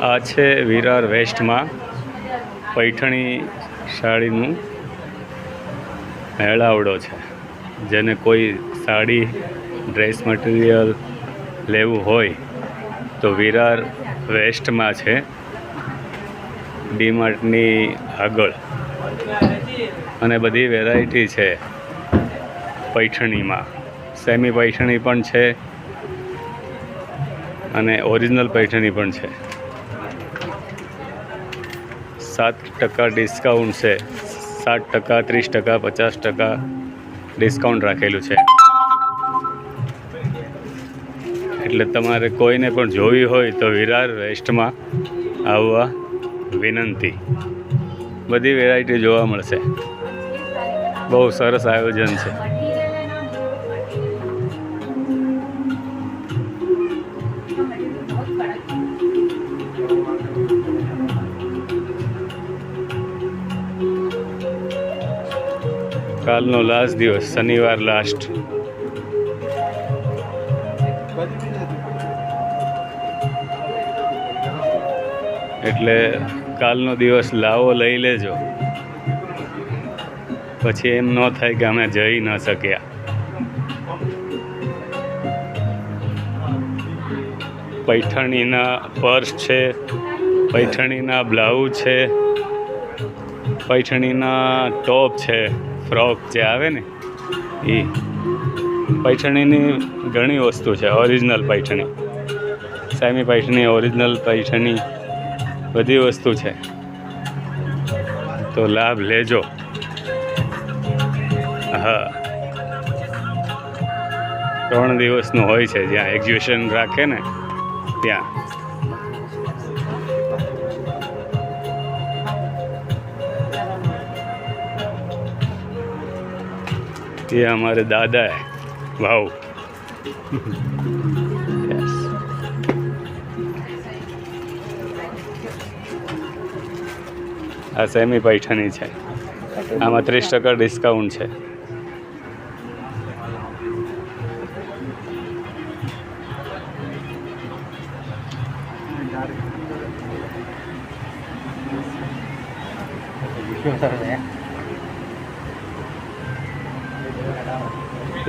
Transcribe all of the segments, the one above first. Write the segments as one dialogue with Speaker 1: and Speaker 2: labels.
Speaker 1: આ છે વિરાર વેસ્ટમાં પૈઠણી સાડીનું મેળાવડો છે. જેને કોઈ સાડી ડ્રેસ મટીરિયલ લેવું હોય તો વિરાર વેસ્ટમાં છે, ડીમાર્ટની આગળ. અને બધી વેરાયટી છે પૈઠણીમાં. સેમી પૈઠણી પણ છે અને ઓરિજિનલ પૈઠણી પણ છે. 7% ડિસ્કાઉન્ટ છે. 60%, 30%, 50% ડિસ્કાઉન્ટ રાખેલું છે. એટલે તમારે કોઈને પણ જોવી હોય તો વિરાર વેસ્ટમાં આવવા વિનંતી. બધી વેરાયટી જોવા મળશે. બહુ સરસ આયોજન છે. કાલનો લાસ્ટ દિવસ, શનિવાર લાસ્ટ. એટલે કાલનો દિવસ લાવો લઈ લેજો, પછી એમ ન થાય કે અમે જઈ ન શક્યા. પૈઠણીના પર્સ છે, પૈઠણીના બ્લાઉઝ છે, પૈઠણીના ટોપ છે, ફ્રોક જે આવે ને એ. પૈઠણીની ઘણી વસ્તુ છે. Original Paithani, semi Paithani, original Paithani, બધી વસ્તુ છે. તો લાભ લેજો. હા, 3 દિવસનું હોય છે. જ્યાં એક્ઝિબિશન રાખે ને ત્યાં. ये हमारे दादा है भाव. આ સેમી પૈઠણી છે. આમાં 30% ડિસ્કાઉન્ટ છે.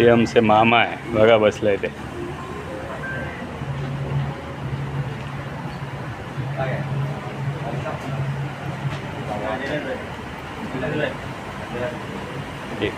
Speaker 1: ये हमसे मामा है, बगा बस लेते. ठीक.